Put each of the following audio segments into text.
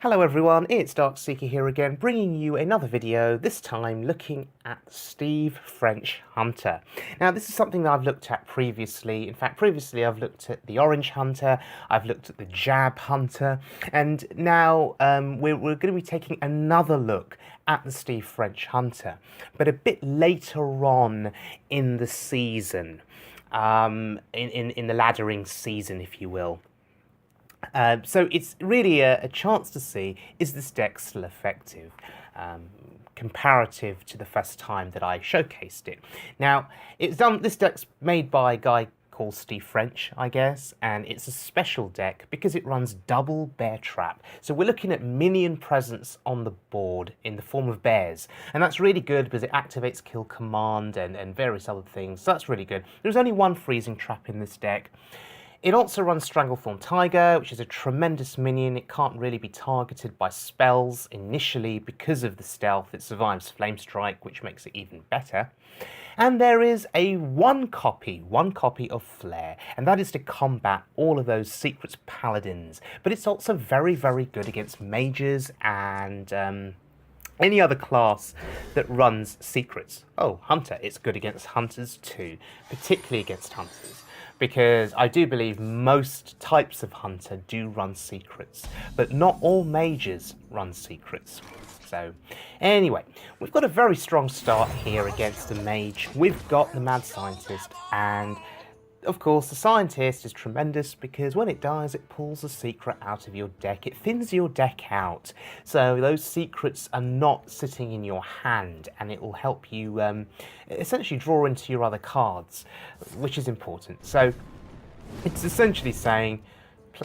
Hello everyone, it's Darkseeker here again, bringing you another video, this time looking at SteveFrench Hunter. Now this is something that I've looked at previously. In fact, previously I've looked at the Orange Hunter, I've looked at the Jab Hunter, and now we're going to be taking another look at the SteveFrench Hunter, but a bit later on in the season, in the laddering season, if you will. So it's really a chance to see, is this deck still effective comparative to the first time that I showcased it. Now, this deck's made by a guy called SteveFrench, I guess, and it's a special deck because it runs double bear trap. So we're looking at minion presence on the board in the form of bears, and that's really good because it activates kill command and various other things, so that's really good. There's only one freezing trap in this deck. It also runs Strangleform Tiger, which is a tremendous minion. It can't really be targeted by spells initially because of the stealth. It survives Flame Strike, which makes it even better. And there is a one copy of Flare, and that is to combat all of those Secrets Paladins. But it's also very, very good against mages and any other class that runs secrets. Oh, Hunter, it's good against hunters too, particularly against hunters, because I do believe most types of hunter do run secrets, but not all mages run secrets. So anyway, we've got a very strong start here against the mage. We've got the mad scientist, and of course the scientist is tremendous because when it dies it pulls a secret out of your deck. It thins your deck out, so those secrets are not sitting in your hand, and it will help you essentially draw into your other cards, which is important. So it's essentially saying,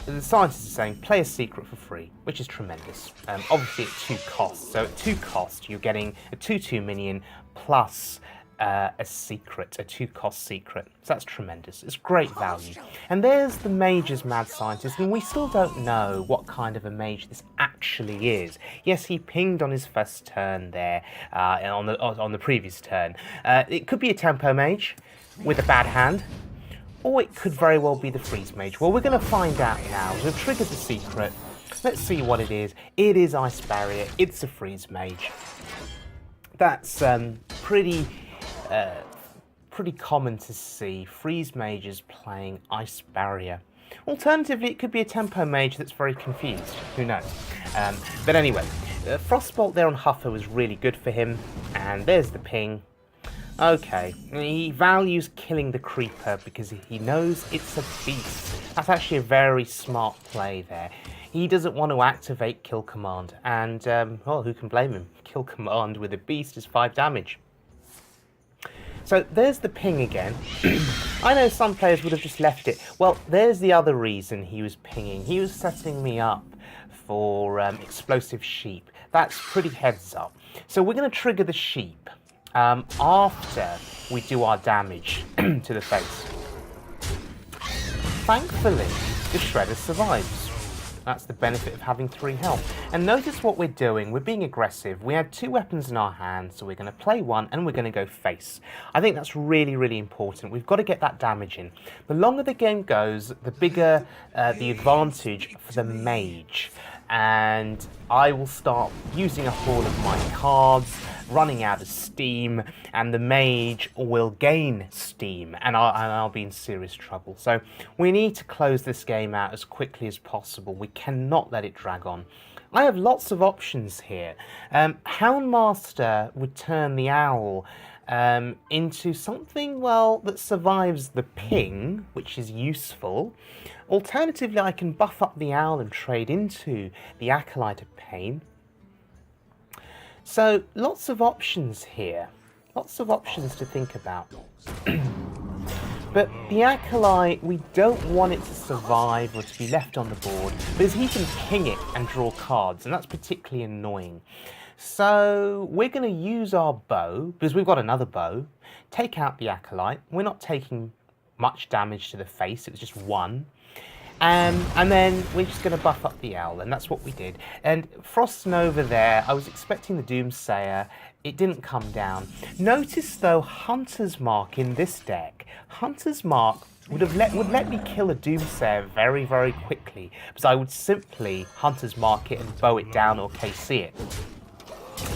the scientist is saying, play a secret for free, which is tremendous. Obviously at 2 costs, so at 2 cost you're getting a 2/2 minion plus a secret, a 2-cost secret. So that's tremendous. It's great value. And there's the mage's mad scientist, and we still don't know what kind of a mage this actually is. Yes, he pinged on his first turn there, on the previous turn. It could be a tempo mage with a bad hand, or it could very well be the freeze mage. Well, we're going to find out now. We've triggered the secret. Let's see what it is. It is Ice Barrier. It's a freeze mage. That's pretty common to see freeze mages playing Ice Barrier. Alternatively, it could be a tempo mage that's very confused. Who knows? But anyway, Frostbolt there on Huffer was really good for him, and there's the ping. Okay, he values killing the creeper because he knows it's a beast. That's actually a very smart play there. He doesn't want to activate kill command, and well, who can blame him? Kill command with a beast is 5 damage. So there's the ping again. I know some players would have just left it. Well, there's the other reason he was pinging. He was setting me up for explosive sheep. That's pretty heads up. So we're going to trigger the sheep after we do our damage to the face. Thankfully, the Shredder survives. That's the benefit of having 3 health. And notice what we're doing. We're being aggressive. We had 2 weapons in our hand, so we're going to play one and we're going to go face. I think that's really, really important. We've got to get that damage in. The longer the game goes, the bigger the advantage for the mage. And I will start using up all of my cards, running out of steam, and the mage will gain steam, and I'll be in serious trouble. So we need to close this game out as quickly as possible. We cannot let it drag on. I have lots of options here. Houndmaster would turn the owl into something, well, that survives the ping, which is useful. Alternatively, I can buff up the owl and trade into the Acolyte of Pain. So lots of options here, lots of options to think about. But the Acolyte, we don't want it to survive or to be left on the board, because he can ping it and draw cards, and that's particularly annoying. So we're going to use our bow, because we've got another bow, take out the Acolyte. We're not taking much damage to the face, it was just 1. And then we're just going to buff up the owl, and that's what we did. And Frost Nova there, I was expecting the Doomsayer. It didn't come down. Notice, though, Hunter's Mark in this deck. Hunter's Mark would let me kill a Doomsayer very, very quickly, because I would simply Hunter's Mark it and bow it down or KC it.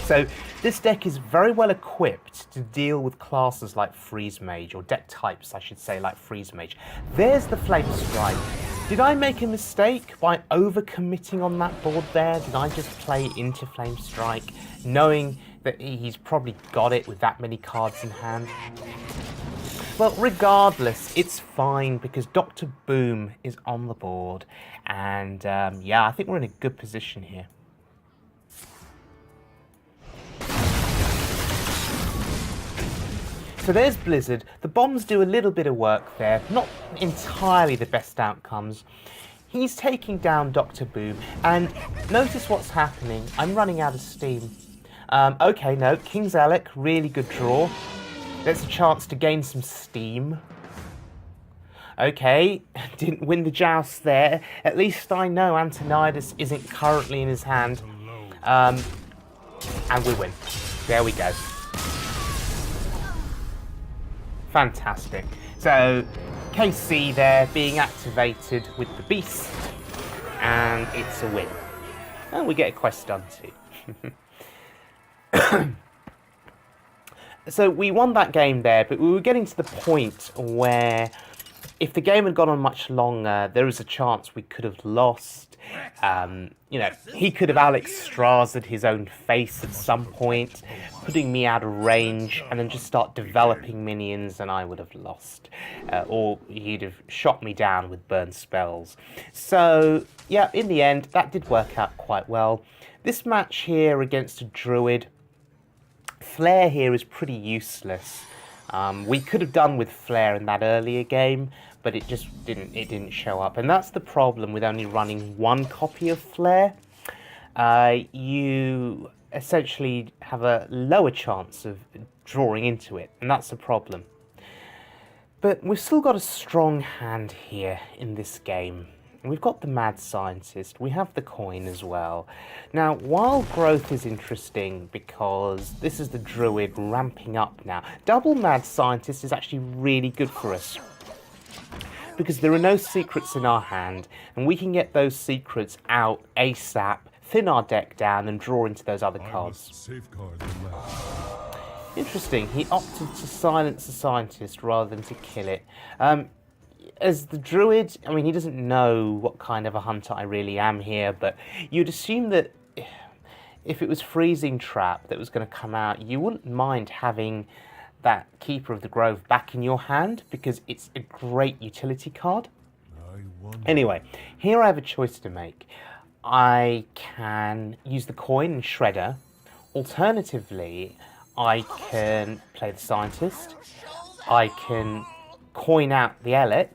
So this deck is very well equipped to deal with classes like Freeze Mage, or deck types I should say, like Freeze Mage. There's the Flame Strike. Did I make a mistake by overcommitting on that board there? Did I just play into Flame Strike, knowing that he's probably got it with that many cards in hand? Well, regardless, it's fine because Dr. Boom is on the board. And yeah, I think we're in a good position here. So there's Blizzard. The bombs do a little bit of work there. Not entirely the best outcomes. He's taking down Dr. Boom. And notice what's happening. I'm running out of steam. Okay, no. King's Elec, really good draw. That's a chance to gain some steam. Okay, didn't win the joust there. At least I know Antonidas isn't currently in his hand. And we win. There we go. Fantastic. So, KC there being activated with the beast. And it's a win. And we get a quest done too. So we won that game there, but we were getting to the point where if the game had gone on much longer, there was a chance we could have lost. You know, he could have Alex Straza'd his own face at some point, putting me out of range, and then just start developing minions, and I would have lost. Or he'd have shot me down with burn spells. So, yeah, in the end, that did work out quite well. This match here against a Druid, Flare here is pretty useless. We could have done with Flare in that earlier game, but it just didn't show up. And that's the problem with only running one copy of Flare. You essentially have a lower chance of drawing into it, and that's the problem. But we've still got a strong hand here in this game. We've got the Mad Scientist, we have the coin as well. Now, Wild Growth is interesting because this is the Druid ramping up now. Double Mad Scientist is actually really good for us because there are no secrets in our hand, and we can get those secrets out ASAP, thin our deck down, and draw into those other cards. Interesting, he opted to silence the Scientist rather than to kill it. As the Druid, I mean, he doesn't know what kind of a hunter I really am here, but you'd assume that if it was Freezing Trap that was going to come out, you wouldn't mind having that Keeper of the Grove back in your hand, because it's a great utility card. Anyway, here I have a choice to make. I can use the coin and Shredder. Alternatively, I can play the Scientist. I can coin out the Elec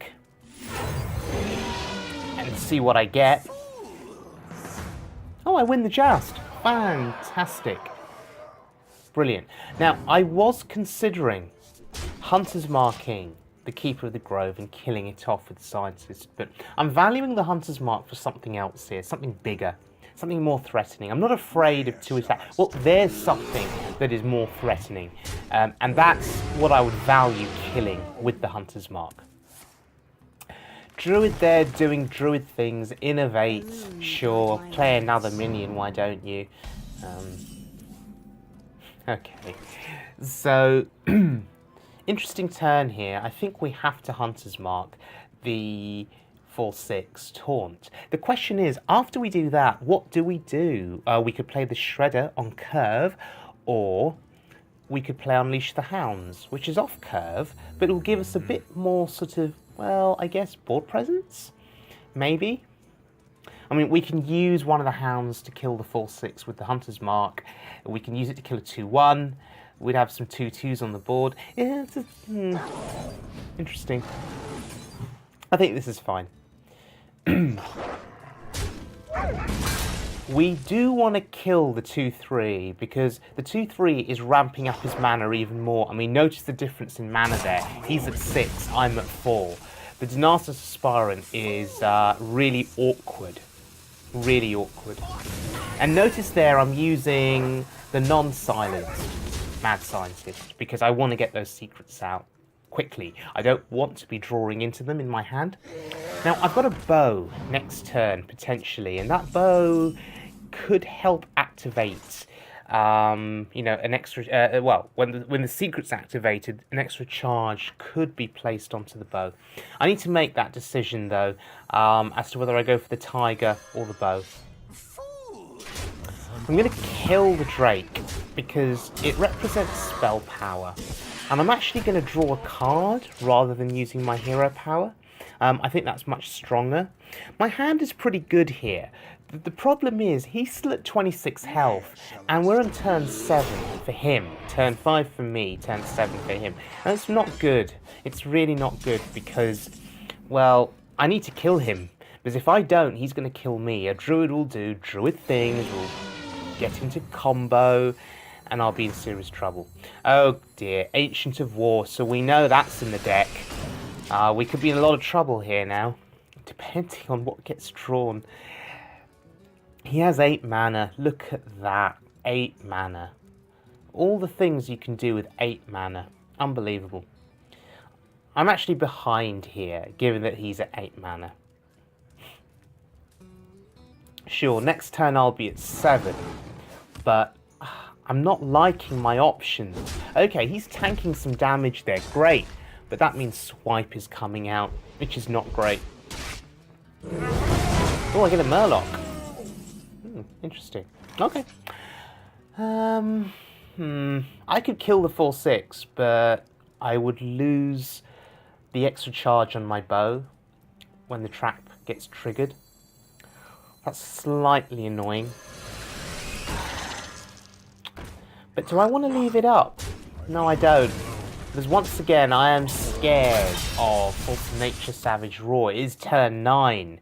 and see what I get. Oh, I win the joust. Fantastic. Brilliant. Now, I was considering Hunter's Marking the Keeper of the Grove and killing it off with the Scientist, but I'm valuing the Hunter's Mark for something else here, something bigger, something more threatening. I'm not afraid of two attacks. Well, there's something that is more threatening, and that's what I would value killing with the Hunter's Mark. Druid there doing Druid things, innovate, sure, play another minion, why don't you? Okay, so interesting turn here. I think we have to Hunter's Mark the 4/6 taunt. The question is, after we do that, what do? We could play the Shredder on curve, or we could play Unleash the Hounds, which is off curve, but it will give us a bit more sort of, well, I guess board presence? Maybe? I mean, we can use one of the Hounds to kill the 4/6 with the Hunter's Mark. We can use it to kill a 2/1. We'd have some 2/2s on the board. Yeah, it's interesting. I think this is fine. We do want to kill the 2/3 because the 2/3 is ramping up his mana even more. I mean, notice the difference in mana there. He's at 6, I'm at 4. The Dynastus Aspirant is really awkward. Really awkward. And notice there I'm using the non-silenced Mad Scientist because I want to get those secrets out. quickly. I don't want to be drawing into them in my hand. Now, I've got a bow next turn, potentially, and that bow could help activate, you know, an extra, well, when the secret's activated, an extra charge could be placed onto the bow. I need to make that decision, though, as to whether I go for the tiger or the bow. I'm going to kill the Drake because it represents spell power, and I'm actually going to draw a card rather than using my hero power. I think that's much stronger. My hand is pretty good here. The problem is he's still at 26 health, and we're on turn 7 for him, turn 5 for me, turn 7 for him. And it's not good. It's really not good because, well, I need to kill him. Because if I don't, he's going to kill me. A druid will do druid things, will get into combo, and I'll be in serious trouble. Oh dear, Ancient of War, so we know that's in the deck. We could be in a lot of trouble here now, depending on what gets drawn. He has 8 mana, look at that, 8 mana. All the things you can do with 8 mana, unbelievable. I'm actually behind here, given that he's at 8 mana. Sure, next turn I'll be at 7, but I'm not liking my options. Okay, he's tanking some damage there, great, but that means Swipe is coming out, which is not great. Oh, I get a Murloc. Interesting. Okay. I could kill the 4/6, but I would lose the extra charge on my bow when the trap gets triggered. That's slightly annoying. But do I want to leave it up? No, I don't. Because once again, I am scared of Force of Nature Savage Roar. It is turn 9.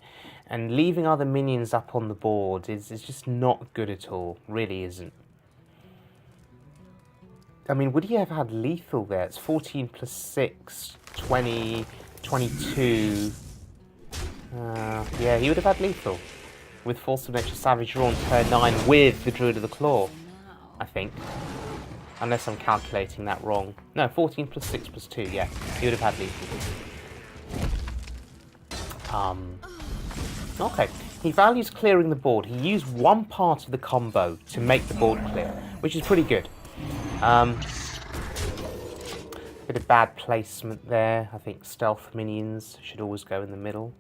And leaving other minions up on the board is just not good at all. Really isn't. I mean, would he have had lethal there? It's 14 plus 6, 20, 22. Yeah, he would have had lethal. With Force of Nature Savage Roar on turn 9 with the Druid of the Claw, I think. Unless I'm calculating that wrong. No, 14 plus 6 plus 2, yeah. He would have had lethal. Okay. He values clearing the board. He used one part of the combo to make the board clear, which is pretty good. Bit of bad placement there. I think stealth minions should always go in the middle.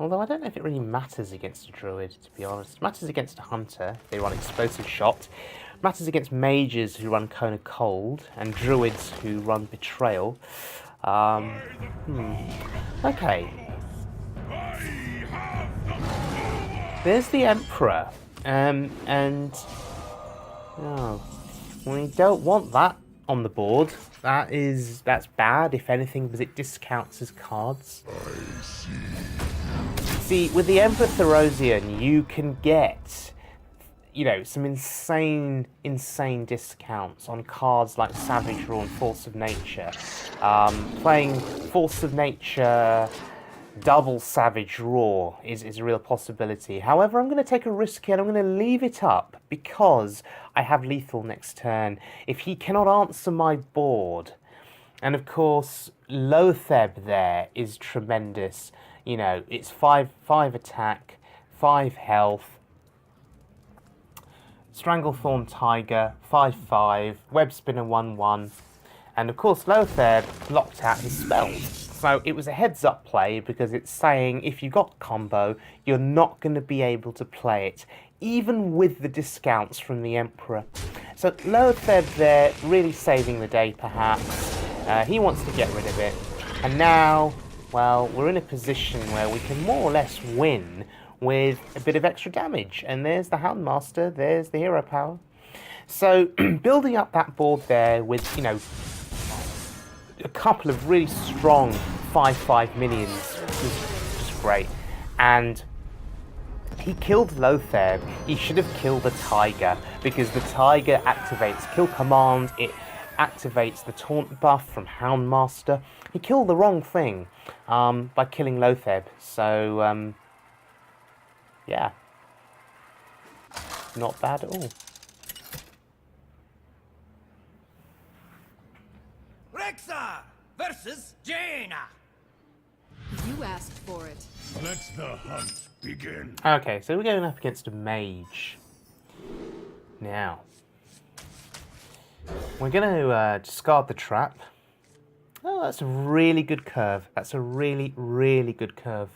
Although I don't know if it really matters against a druid, to be honest. It matters against a hunter, if they run explosive shot. It matters against mages who run Cone of Cold, and druids who run Betrayal. Okay. There's the Emperor, and oh, we don't want that on the board. That's bad, if anything, because it discounts his cards. See, with the Emperor Therosian, you can get, you know, some insane discounts on cards like Savage Roar and Force of Nature. Playing Force of Nature double Savage Roar is a real possibility. However, I'm going to take a risk here and I'm going to leave it up because I have lethal next turn. If he cannot answer my board, and of course, Lotheb there is tremendous. You know, it's 5 attack, 5 health. Stranglethorn Tiger, 5/5, Web Spinner 1/1. And of course, Lotheb locked out his spells. So it was a heads-up play because it's saying if you got combo, you're not going to be able to play it, even with the discounts from the Emperor. So Lotheb there, really saving the day perhaps. He wants to get rid of it. And now, well, we're in a position where we can more or less win with a bit of extra damage. And there's the Houndmaster, there's the hero power. So building up that board there with, you know, a couple of really strong 5/5 minions was just great. And he killed Lotheb. He should have killed the Tiger because the Tiger activates Kill Command. It activates the taunt buff from Houndmaster. He killed the wrong thing by killing Lotheb. So, yeah. Not bad at all. Rexa! versus Jaina. You asked for it. Let the hunt begin. Okay, so we're going up against a mage. Now, we're going to discard the trap. Oh, that's a really good curve. That's a really, really good curve.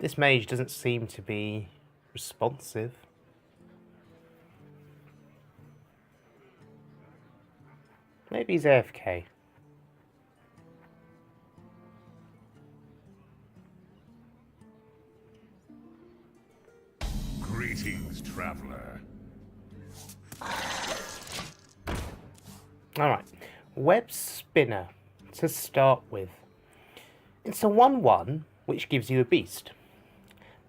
This mage doesn't seem to be responsive. Maybe he's AFK. Greetings, traveler. Alright, Web Spinner to start with. It's a 1-1 which gives you a beast.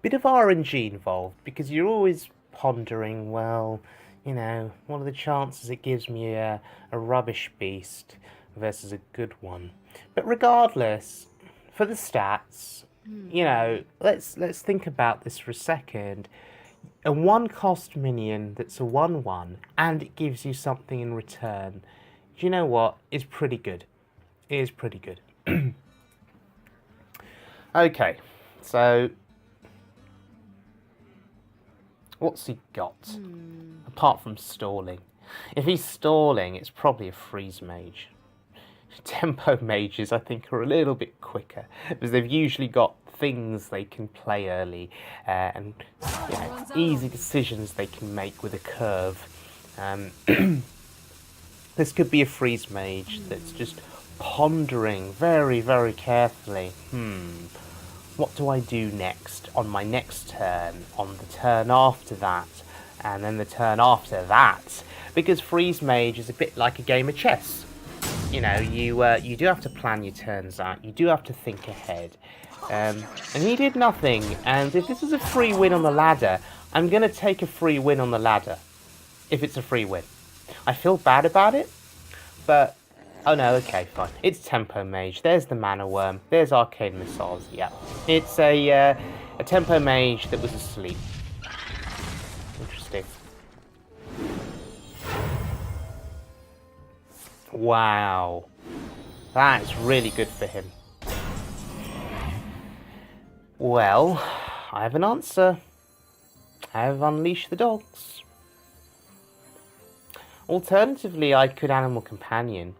Bit of RNG involved because you're always pondering, well, you know, what are the chances it gives me a rubbish beast versus a good one? But regardless, for the stats, you know, let's think about this for a second. A 1-cost minion that's a 1-1 and it gives you something in return. Do you know what? It's pretty good. It is pretty good. Okay, so what's he got? Apart from stalling. If he's stalling, it's probably a freeze mage. Tempo mages, I think, are a little bit quicker because they've usually got things they can play early and you know, easy decisions they can make with a curve. This could be a freeze mage that's just pondering very, very carefully. What do I do next on my next turn, on the turn after that, and then the turn after that? Because freeze mage is a bit like a game of chess. You know, you do have to plan your turns out. You do have to think ahead. And he did nothing. And if this is a free win on the ladder, I'm going to take a free win on the ladder. If it's a free win. I feel bad about it, but oh no, okay, fine. It's Tempo Mage. There's the Mana Worm. There's Arcane Missiles. Yeah, it's a Tempo Mage that was asleep. Interesting. Wow, that's really good for him. Well, I have an answer. I have Unleash the Dogs. Alternatively, I could Animal Companion.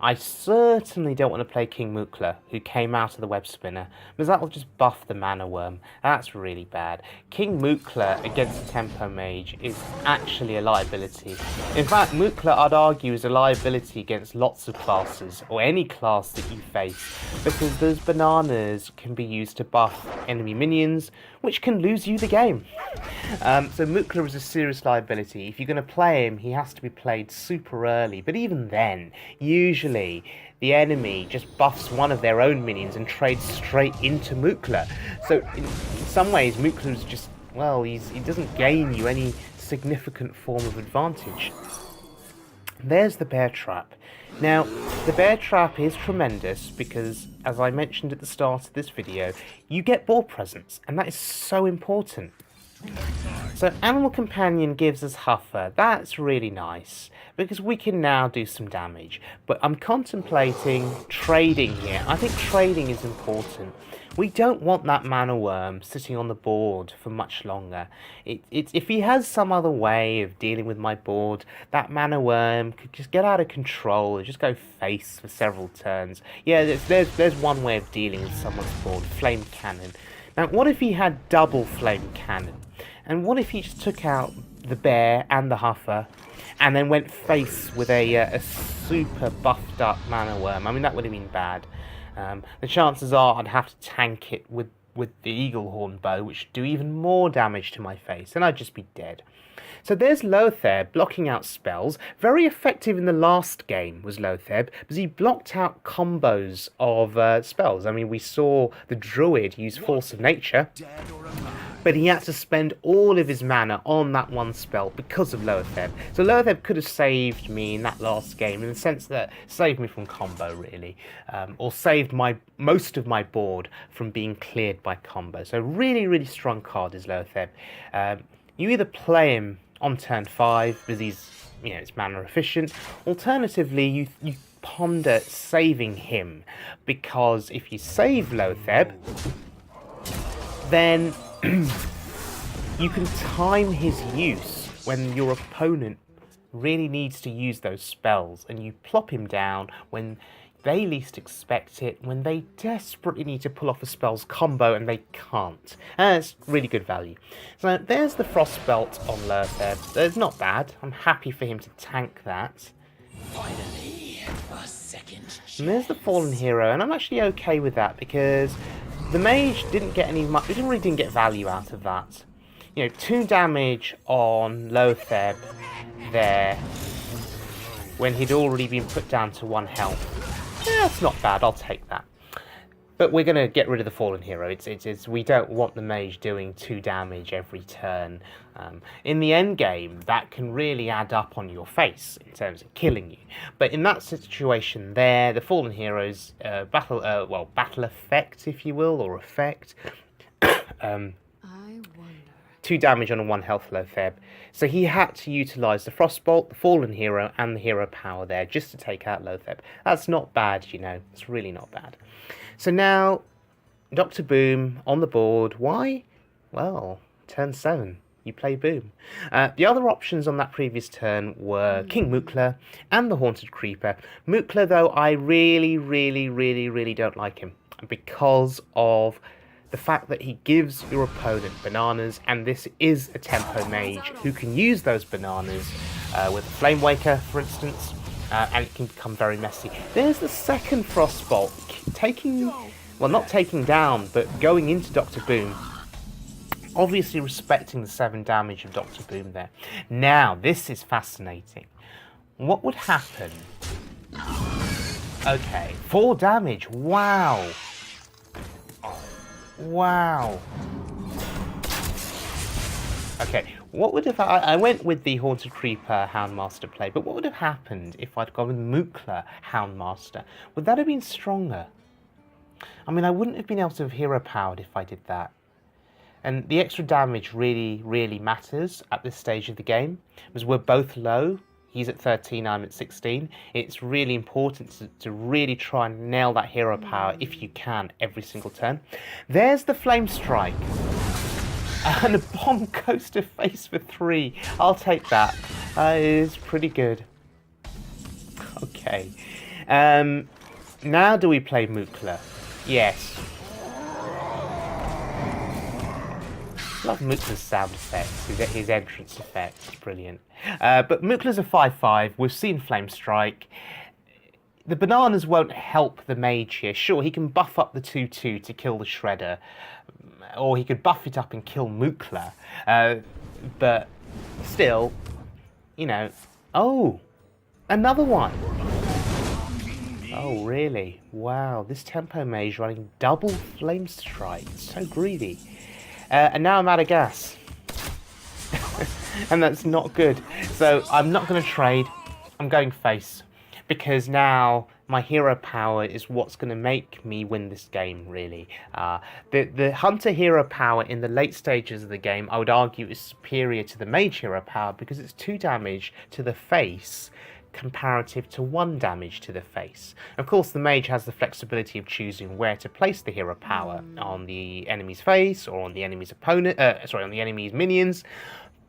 I certainly don't want to play King Mukla, who came out of the Web Spinner, because that will just buff the Mana Worm. That's really bad. King Mukla against a Tempo Mage is actually a liability. In fact, Mukla, I'd argue, is a liability against lots of classes, or any class that you face, because those bananas can be used to buff enemy minions, which can lose you the game. So Mukla is a serious liability. If you're going to play him, he has to be played super early, but even then, usually the enemy just buffs one of their own minions and trades straight into Mukla. So in some ways, Mukla's just, well, he doesn't gain you any significant form of advantage. There's the bear trap. Now, the bear trap is tremendous because, as I mentioned at the start of this video, you get board presence, and that is so important. So Animal Companion gives us Huffer. That's really nice because we can now do some damage. But I'm contemplating trading here. I think trading is important. We don't want that Mana Worm sitting on the board for much longer. If he has some other way of dealing with my board, that Mana Worm could just get out of control and just go face for several turns. Yeah, there's one way of dealing with someone's board, Flame Cannon. Now, what if he had double Flame Cannon? And what if he just took out the bear and the Huffer and then went face with a super buffed up Mana Worm? I mean, that would have been bad. The chances are I'd have to tank it with with the eagle horn bow, which do even more damage to my face, and I'd just be dead. So there's Lotheb blocking out spells. Very effective in the last game was Lotheb, because he blocked out combos of spells. I mean, we saw the Druid use Force of Nature, but he had to spend all of his mana on that one spell because of Lotheb. So Lotheb could have saved me in that last game, in the sense that saved me from combo, really, or saved most of my board from being cleared by combo. So really, really strong card is Lotheb. You either play him on turn 5 because he's, it's mana efficient. Alternatively, you ponder saving him, because if you save Lotheb, then you can time his use when your opponent really needs to use those spells, and you plop him down when they least expect it, when they desperately need to pull off a spell's combo and they can't. And it's really good value. So there's the Frostbelt on Lotheb. It's not bad. I'm happy for him to tank that. Finally, a second chance. And there's the Fallen Hero, and I'm actually okay with that, because the mage didn't get didn't get value out of that. 2 damage on Lotheb there when he'd already been put down to 1 health. Yeah, it's not bad. I'll take that. But we're going to get rid of the Fallen Hero. We don't want the mage doing 2 damage every turn. In the end game, that can really add up on your face in terms of killing you. But in that situation there, the Fallen Hero's battle effect, if you will, or effect. I wonder. 2 damage on a 1 health Lotheb. So he had to utilise the Frostbolt, the Fallen Hero, and the Hero Power there just to take out Lotheb. That's not bad, It's really not bad. So now, Dr. Boom on the board. Why? Well, turn 7. You play Boom. The other options on that previous turn were King Mukla and the Haunted Creeper. Mukla, though, I really, really, really, really don't like him, because of the fact that he gives your opponent bananas, and this is a tempo mage who can use those bananas with a Flame Waker, for instance, and it can become very messy. There's the second Frostbolt, not taking down, but going into Dr. Boom. Obviously respecting the 7 damage of Dr. Boom there. Now, this is fascinating. What would happen? Okay, 4 damage, wow. Wow. Okay, what would have... I went with the Haunted Creeper Houndmaster play, but what would have happened if I'd gone with Mukla Houndmaster? Would that have been stronger? I mean, I wouldn't have been able to have hero powered if I did that. And the extra damage really, really matters at this stage of the game, because we're both low. He's at 13, I'm at 16. It's really important to really try and nail that hero power, if you can, every single turn. There's the Flame Strike. And a Bomb Coaster face for 3. I'll take that. It's pretty good. Okay. Now do we play Mukla? Yes. Love Mukla's sound effects, his entrance effect, it's brilliant. But Mukla's a 5/5, we've seen Flame Strike. The bananas won't help the mage here. Sure, he can buff up the 2/2 to kill the Shredder, or he could buff it up and kill Mukla. But still, oh, another one. Oh, really? Wow, this tempo mage running double Flame Strike, so greedy. And now I'm out of gas. And that's not good. So I'm not going to trade. I'm going face. Because now my hero power is what's going to make me win this game, really. The Hunter hero power in the late stages of the game, I would argue, is superior to the Mage hero power, because it's 2 damage to the face comparative to 1 damage to the face. Of course, the mage has the flexibility of choosing where to place the hero power, on the enemy's face or on the enemy's opponent, on the enemy's minions.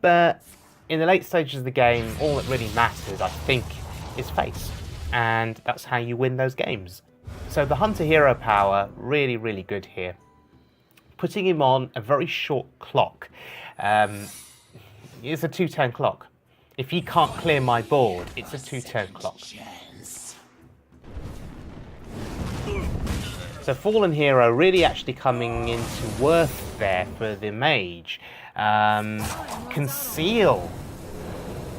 But in the late stages of the game, all that really matters, I think, is face. And that's how you win those games. So the Hunter hero power, really, really good here. Putting him on a very short clock. It's a 2-turn clock. If he can't clear my board, it's a 2-turn clock. So Fallen Hero really actually coming into worth there for the mage. Conceal.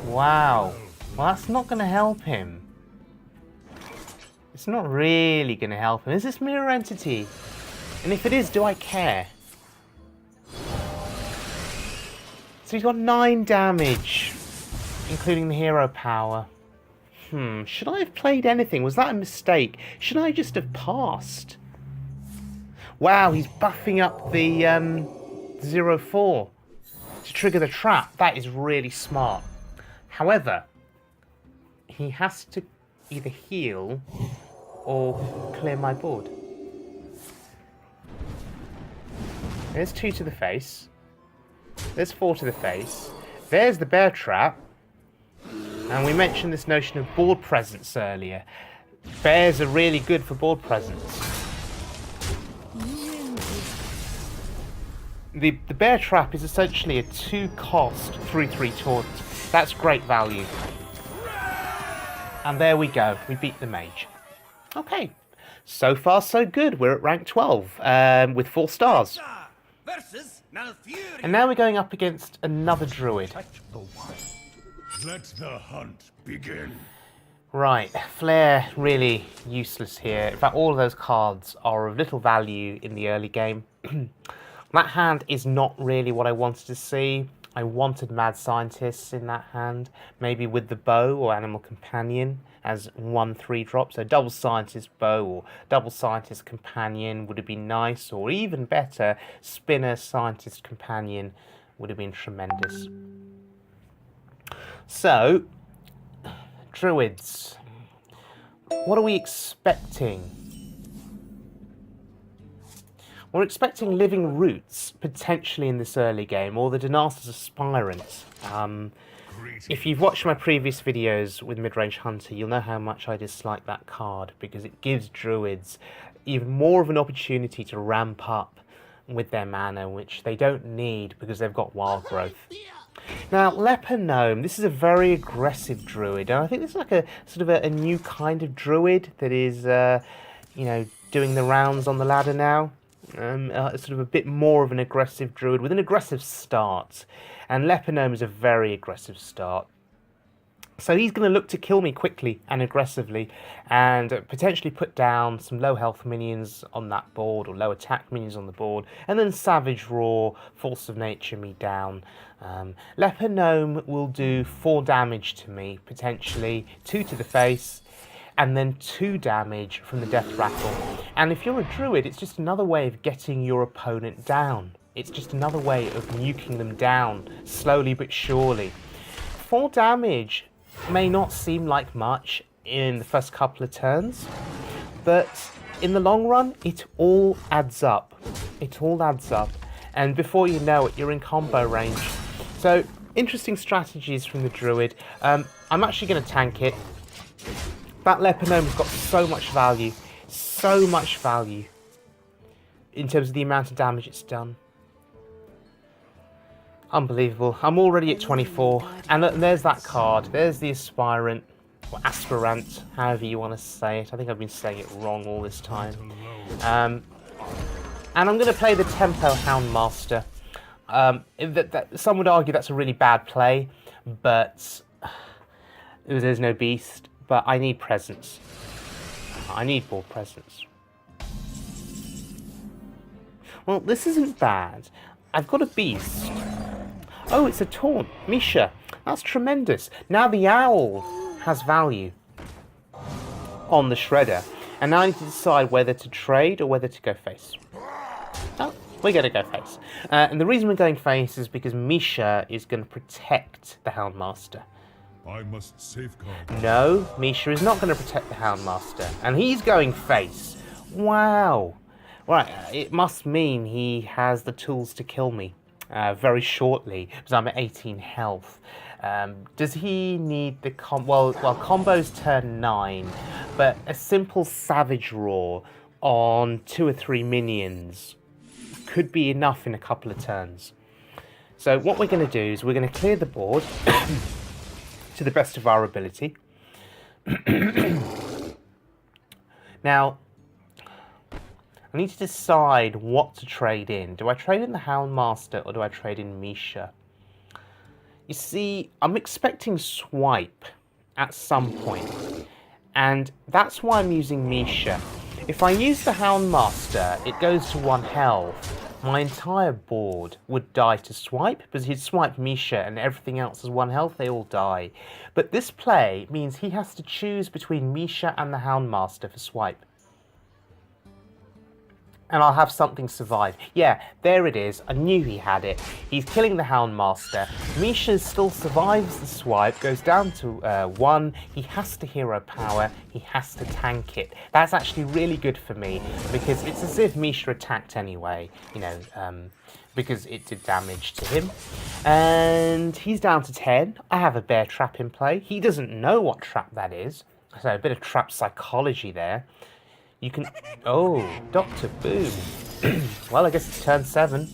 Wow. Well, that's not going to help him. It's not really going to help him. Is this mirror entity? And if it is, do I care? So he's got 9 damage, including the hero power. Should I have played anything? Was that a mistake? Should I just have passed? Wow, he's buffing up the 0-4 to trigger the trap. That is really smart. However, he has to either heal or clear my board. There's 2 to the face. There's 4 to the face. There's the bear trap. And we mentioned this notion of board presence earlier. Bears are really good for board presence. The bear trap is essentially a 2-cost 3/3 taunt. That's great value. And there we go. We beat the mage. Okay. So far, so good. We're at rank 12 with 4 stars. And now we're going up against another druid. Let the hunt begin. Right, Flare really useless here. In fact, all of those cards are of little value in the early game. That hand is not really what I wanted to see. I wanted Mad Scientists in that hand, maybe with the bow or Animal Companion as 1 3-drop. So double Scientist bow or double Scientist Companion would have been nice, or even better, Spinner Scientist Companion would have been tremendous. So, druids, what are we expecting? We're expecting Living Roots, potentially in this early game, or the Dynastis Aspirant. If you've watched my previous videos with Midrange Hunter, you'll know how much I dislike that card, because it gives druids even more of an opportunity to ramp up with their mana, which they don't need because they've got wild growth. Now, Leper Gnome, this is a very aggressive druid, and I think this is like a sort of a new kind of druid that is, you know, doing the rounds on the ladder now. Sort of a bit more of an aggressive druid with an aggressive start, and Leper Gnome is a very aggressive start. So he's going to look to kill me quickly and aggressively, and potentially put down some low health minions on that board, or low attack minions on the board, and then Savage Roar, Force of Nature me down. Leper Gnome will do 4 damage to me, potentially 2 to the face, and then 2 damage from the Death Rattle. And if you're a druid, it's just another way of getting your opponent down. It's just another way of nuking them down, slowly but surely. 4 damage may not seem like much in the first couple of turns, but in the long run, it all adds up. It all adds up. And before you know it, you're in combo range. So, interesting strategies from the druid. I'm actually going to tank it. That Leper Gnome has got so much value in terms of the amount of damage it's done. Unbelievable. I'm already at 24, and there's that card. There's the Aspirant, or Aspirant, however you want to say it. I think I've been saying it wrong all this time. And I'm going to play the Tempo Houndmaster. Some would argue that's a really bad play, but there's no beast. But I need presence. I need board presence. Well, this isn't bad. I've got a beast. Oh, it's a taunt. Misha. That's tremendous. Now the owl has value on the shredder. And now I need to decide whether to trade or whether to go face. Oh, we're going to go face. And the reason we're going face is because Misha is going to protect the Houndmaster. I must safeguard. No, Misha is not going to protect the Houndmaster. And he's going face. Wow. Right, it must mean he has the tools to kill me very shortly, because I'm at 18 health. Does he need the well, combos turn 9, but a simple Savage Roar on 2 or 3 minions could be enough in a couple of turns. So what we're going to do is we're going to clear the board to the best of our ability. Now, I need to decide what to trade in. Do I trade in the Houndmaster or do I trade in Misha? You see, I'm expecting swipe at some point, and that's why I'm using Misha. If I use the Houndmaster, it goes to 1 health. My entire board would die to swipe, because he'd swipe Misha and everything else is 1 health, they all die. But this play means he has to choose between Misha and the Houndmaster for swipe. And I'll have something survive. Yeah, there it is. I knew he had it. He's killing the Houndmaster. Misha still survives the swipe, goes down to 1. He has to hero power. He has to tank it. That's actually really good for me, because it's as if Misha attacked anyway, you know, because it did damage to him. And he's down to 10. I have a bear trap in play. He doesn't know what trap that is. So a bit of trap psychology there. You can... Oh, Dr. Boom. Well, I guess it's turn 7.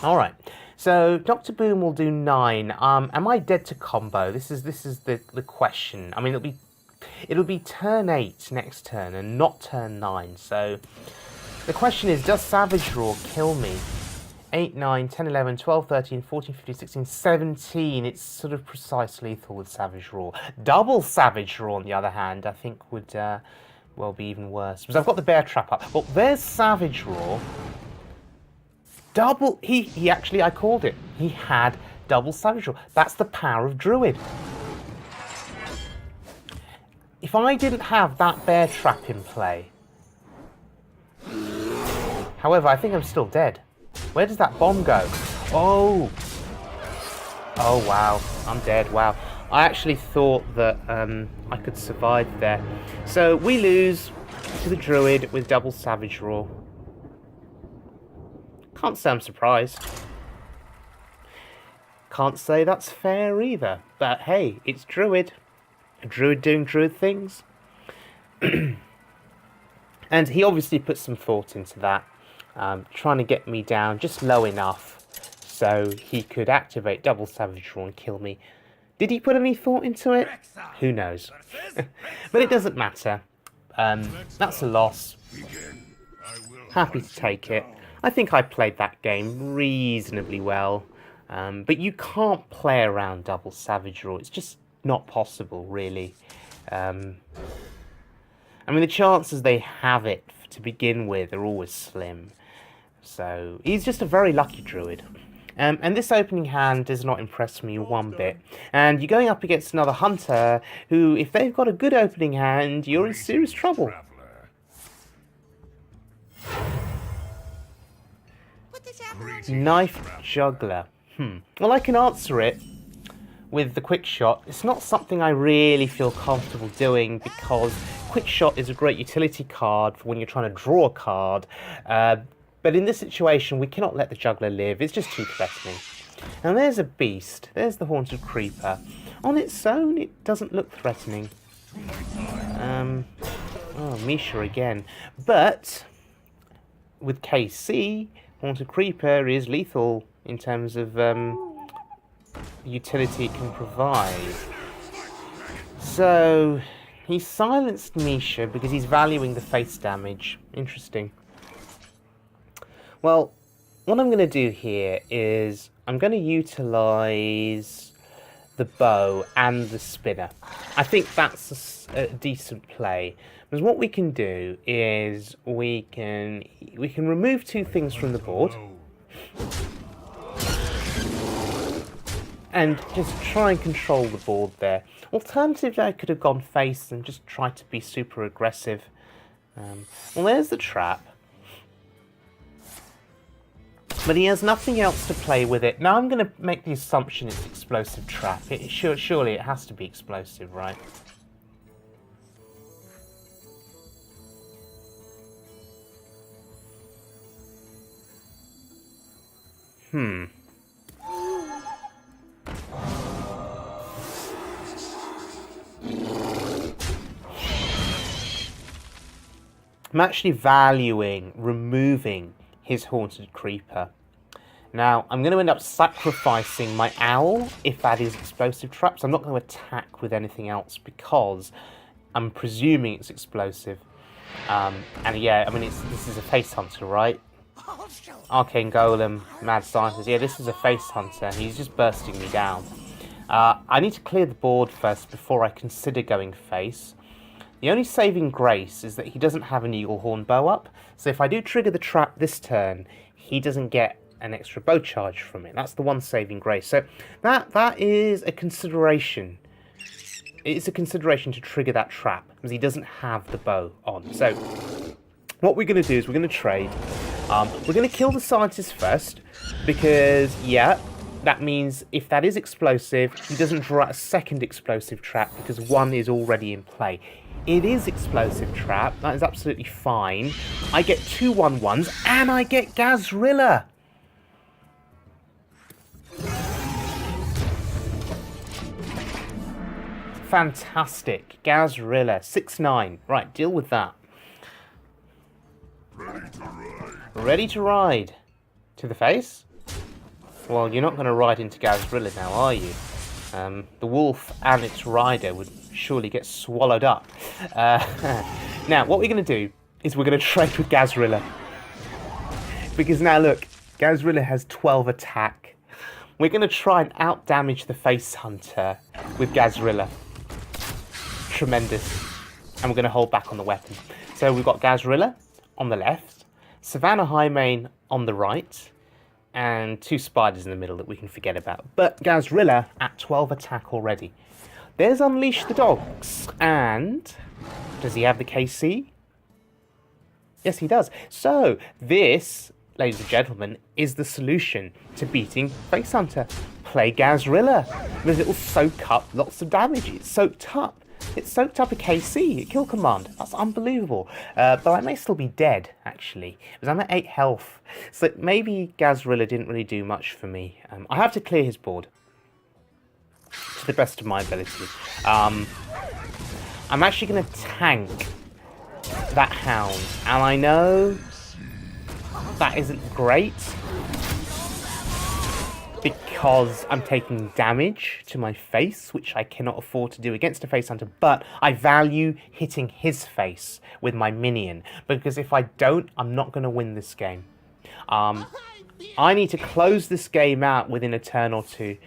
Alright, so Dr. Boom will do 9. Am I dead to combo? This is the question. I mean, it'll be turn 8 next turn and not turn 9. So the question is, does Savage Roar kill me? 8, 9, 10, 11, 12, 13, 14, 15, 16, 17. It's sort of precise lethal with Savage Roar. Double Savage Roar, on the other hand, I think would well be even worse. Because I've got the bear trap up. Well, there's Savage Roar. Double... He actually, I called it. He had double Savage Roar. That's the power of Druid. If I didn't have that bear trap in play... However, I think I'm still dead. Where does that bomb go? Oh! Oh, wow. I'm dead. Wow. I actually thought that I could survive there. So we lose to the Druid with double Savage Roar. Can't say I'm surprised. Can't say that's fair either. But hey, it's Druid. A Druid doing Druid things. And he obviously put some thought into that. Trying to get me down just low enough so he could activate double Savage Roar and kill me. Did he put any thought into it? Who knows? But it doesn't matter. That's a loss. Happy to take it. I think I played that game reasonably well. But you can't play around double Savage Roar. It's just not possible, really. I mean, the chances they have it to begin with are always slim. So, he's just a very lucky Druid. And this opening hand does not impress me one bit. And you're going up against another Hunter who, if they've got a good opening hand, you're in serious trouble. Knife Juggler. Well, I can answer it with the Quick Shot. It's not something I really feel comfortable doing because Quick Shot is a great utility card for when you're trying to draw a card. But in this situation, we cannot let the Juggler live. It's just too threatening. And there's a beast. There's the Haunted Creeper. On its own, it doesn't look threatening. Oh, Misha again. But with KC, Haunted Creeper is lethal in terms of utility it can provide. So he silenced Misha because he's valuing the face damage. Interesting. Well, what I'm going to do here is I'm going to utilise the bow and the spinner. I think that's a decent play. Because what we can do is we can remove 2 things from the board and just try and control the board there. Alternatively, I could have gone face and just tried to be super aggressive. Well, there's the trap. But he has nothing else to play with it. Now I'm going to make the assumption it's explosive trap. Surely it has to be explosive, right? I'm actually valuing removing his Haunted Creeper. Now, I'm going to end up sacrificing my Owl if that is explosive traps. I'm not going to attack with anything else because I'm presuming it's explosive. And yeah, I mean, this is a face hunter, right? Arcane Golem, Mad Scientist. Yeah, this is a face hunter. He's just bursting me down. I need to clear the board first before I consider going face. The only saving grace is that he doesn't have an Eagle Horn bow up. So if I do trigger the trap this turn, he doesn't get an extra bow charge from it. That's the one saving grace. So that is a consideration. It's a consideration to trigger that trap because he doesn't have the bow on. So what we're going to do is we're going to trade. We're going to kill the scientist first because, yeah, that means if that is explosive, he doesn't draw out a second explosive trap because one is already in play. It is explosive trap. That is absolutely fine. I get 2 1/1s and I get Ghazrilla. Fantastic. Ghazrilla. 6/9. Right, deal with that. Ready to ride. To the face? Well, you're not going to ride into Ghazrilla now, are you? The wolf and its rider would surely get swallowed up. Now, what we're going to do is we're going to trade with Ghazrilla. Because now, look, Ghazrilla has 12 attack. We're going to try and out-damage the face hunter with Ghazrilla. Tremendous. And we're going to hold back on the weapon. So we've got Ghazrilla on the left, Savannah Highmane on the right, and 2 spiders in the middle that we can forget about. But Ghazrilla at 12 attack already. There's Unleash the Dogs. And does he have the KC? Yes, he does. So this, ladies and gentlemen, is the solution to beating Face Hunter. Play Ghazrilla. Because it will soak up lots of damage. It's soaked up. It's soaked up a KC, a kill command. That's unbelievable. But I may still be dead, actually, because I'm at 8 health. So maybe Ghazrilla didn't really do much for me. I have to clear his board to the best of my ability. I'm actually going to tank that hound. And I know that isn't great, because I'm taking damage to my face, which I cannot afford to do against a face hunter, but I value hitting his face with my minion, because if I don't, I'm not going to win this game. I need to close this game out within a turn or two.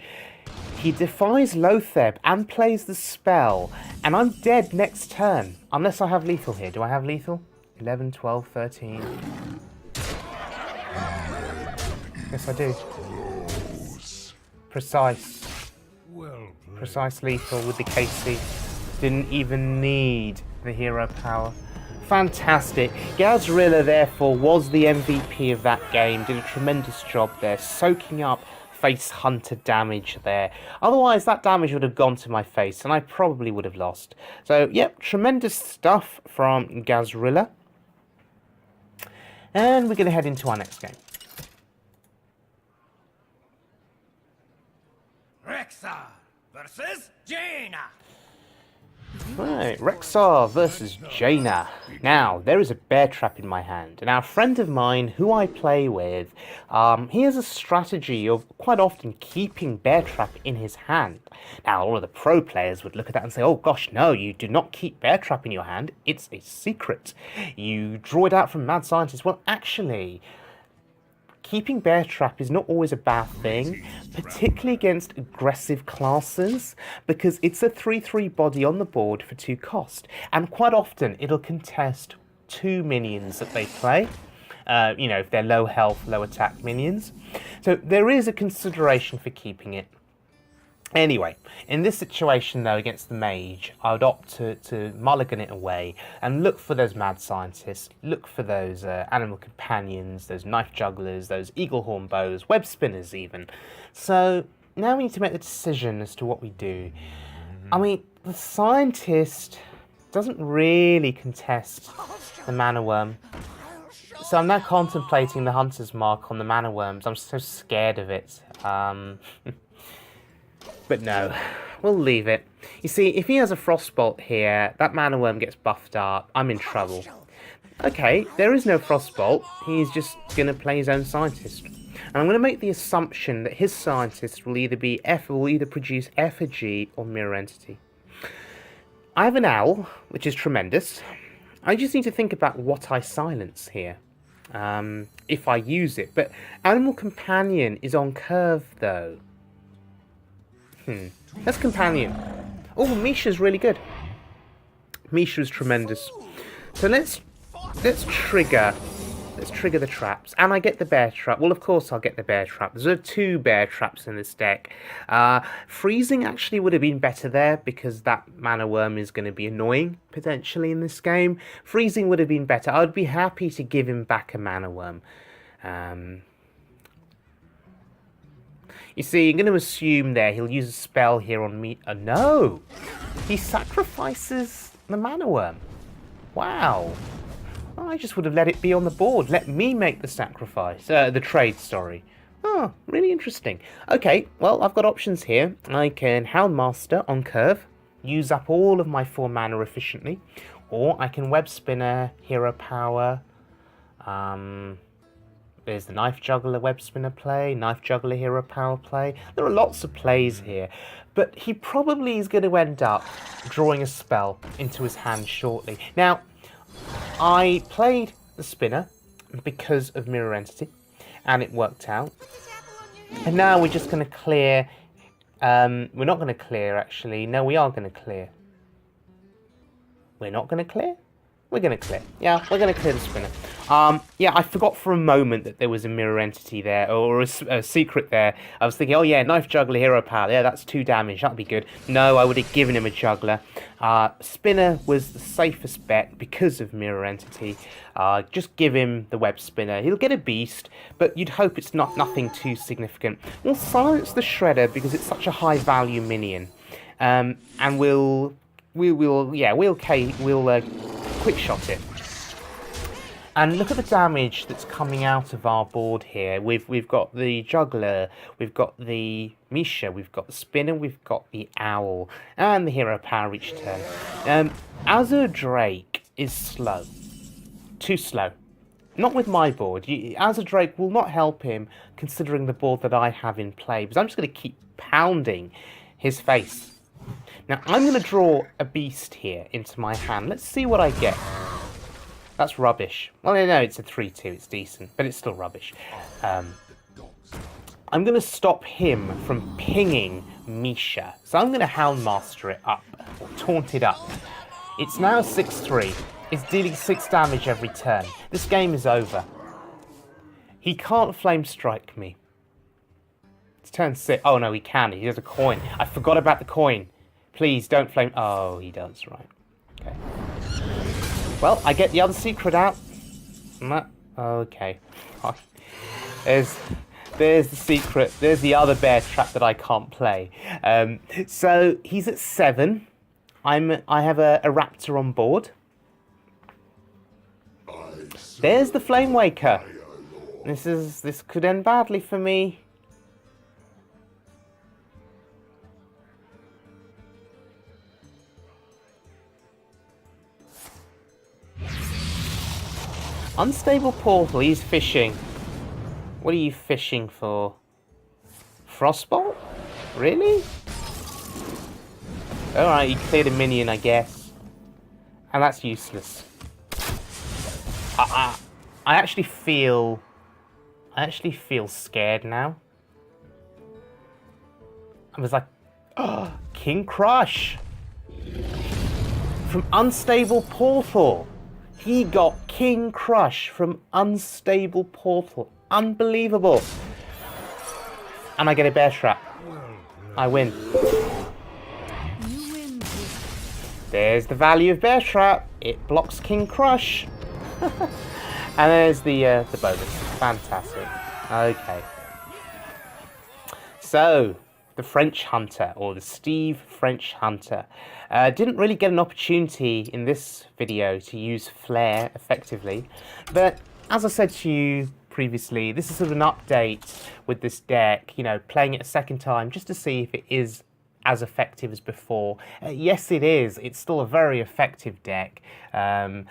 He defies Lotheb and plays the spell, and I'm dead next turn, unless I have lethal here. Do I have lethal? 11, 12, 13... Yes, I do. Precise. Precise lethal with the KC. Didn't even need the hero power. Fantastic. Ghazrilla, therefore, was the MVP of that game. Did a tremendous job there, soaking up face hunter damage there. Otherwise, that damage would have gone to my face, and I probably would have lost. So, yep, tremendous stuff from Ghazrilla. And we're going to head into our next game. Rexar versus Jaina. Right, Rexar versus Jaina. Now, there is a bear trap in my hand. And our friend of mine, who I play with, he has a strategy of quite often keeping bear trap in his hand. Now, all of the pro players would look at that and say, oh gosh, no, you do not keep bear trap in your hand. It's a secret. You draw it out from Mad Scientist. Well, actually, keeping bear trap is not always a bad thing, particularly against aggressive classes, because it's a 3/3 body on the board for 2 cost, and quite often it'll contest 2 minions that they play, you know, if they're low health, low attack minions. So there is a consideration for keeping it. Anyway, in this situation though, against the mage, I would opt to mulligan it away and look for those mad scientists, look for those animal companions, those knife jugglers, those eagle horn bows, web spinners even. So now we need to make the decision as to what we do. I mean, the scientist doesn't really contest the mana worm. So I'm now contemplating the hunter's mark on the mana worms. I'm so scared of it. But no, we'll leave it. You see, if he has a frostbolt here, that mana worm gets buffed up. I'm in trouble. Okay, there is no frostbolt. He's just going to play his own scientist. And I'm going to make the assumption that his scientist will either produce effigy or mirror entity. I have an owl, which is tremendous. I just need to think about what I silence here, if I use it. But Animal Companion is on curve, though. That's Companion. Oh, Misha's really good. Misha's tremendous. So let's trigger. Let's trigger the traps. And I get the bear trap. Well, of course I'll get the bear trap. There are 2 bear traps in this deck. Freezing actually would have been better there because that mana worm is going to be annoying, potentially, in this game. Freezing would have been better. I would be happy to give him back a mana worm. You see, I'm going to assume there he'll use a spell here on me. No! He sacrifices the mana worm. Wow. I just would have let it be on the board. Let me make the sacrifice. The trade, sorry. Oh, really interesting. Okay, well, I've got options here. I can Houndmaster on curve, use up all of my 4 mana efficiently, or I can Web Spinner, Hero Power. There's the Knife Juggler Web Spinner play, Knife Juggler Hero Power play. There are lots of plays here, but he probably is going to end up drawing a spell into his hand shortly. Now, I played the spinner because of Mirror Entity, and it worked out. And now we're just going to clear. We're not going to clear, actually. No, we are going to clear. We're not going to clear? We're going to clear. Yeah, we're going to clear the spinner. Yeah, I forgot for a moment that there was a Mirror Entity there, or a secret there. I was thinking, oh yeah, Knife Juggler, Hero Power. Yeah, that's 2 damage. That'd be good. No, I would have given him a Juggler. Spinner was the safest bet because of Mirror Entity. Just give him the Web Spinner. He'll get a Beast, but you'd hope it's nothing too significant. We'll silence the Shredder because it's such a high value minion, and we'll quick shot it. And look at the damage that's coming out of our board here. We've got the Juggler, we've got the Misha, we've got the Spinner, we've got the Owl, and the Hero Power each turn. Azure Drake is slow. Too slow. Not with my board. Azure Drake will not help him considering the board that I have in play, because I'm just going to keep pounding his face. Now, I'm going to draw a Beast here into my hand. Let's see what I get. That's rubbish. Well, no, it's a 3-2. It's decent, but it's still rubbish. I'm going to stop him from pinging Misha. So I'm going to Houndmaster it up, or taunt it up. It's now 6-3. It's dealing 6 damage every turn. This game is over. He can't Flame Strike me. It's turn 6. Oh, no, he can. He has a coin. I forgot about the coin. Please, don't flame... Oh, he does, right. Okay. Well, I get the other secret out. Okay. There's the secret. There's the other bear trap that I can't play. So, he's at 7. I have a Raptor on board. There's the Flame Waker. This could end badly for me. Unstable Portal, he's fishing. What are you fishing for? Frostbolt? Really? Alright, you cleared a minion, I guess. And that's useless. I actually feel scared now. I was like, oh, King Krush! From Unstable Portal. He got King Krush from Unstable Portal. Unbelievable. And I get a bear trap. I win. You win. There's the value of bear trap. It blocks King Krush. And there's the bonus. Fantastic. Okay. So, the French Hunter, or the SteveFrench Hunter, didn't really get an opportunity in this video to use Flare effectively, but as I said to you previously, this is sort of an update with this deck, you know, playing it a second time just to see if it is as effective as before. Yes, it is. It's still a very effective deck. A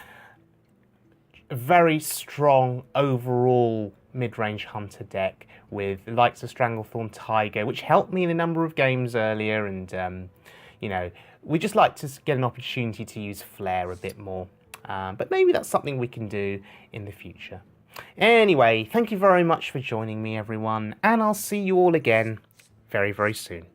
very strong overall mid-range hunter deck with the likes of Stranglethorn Tiger, which helped me in a number of games earlier, and you know, we just like to get an opportunity to use Flare a bit more. But maybe that's something we can do in the future. Anyway, thank you very much for joining me, everyone, and I'll see you all again very, very soon.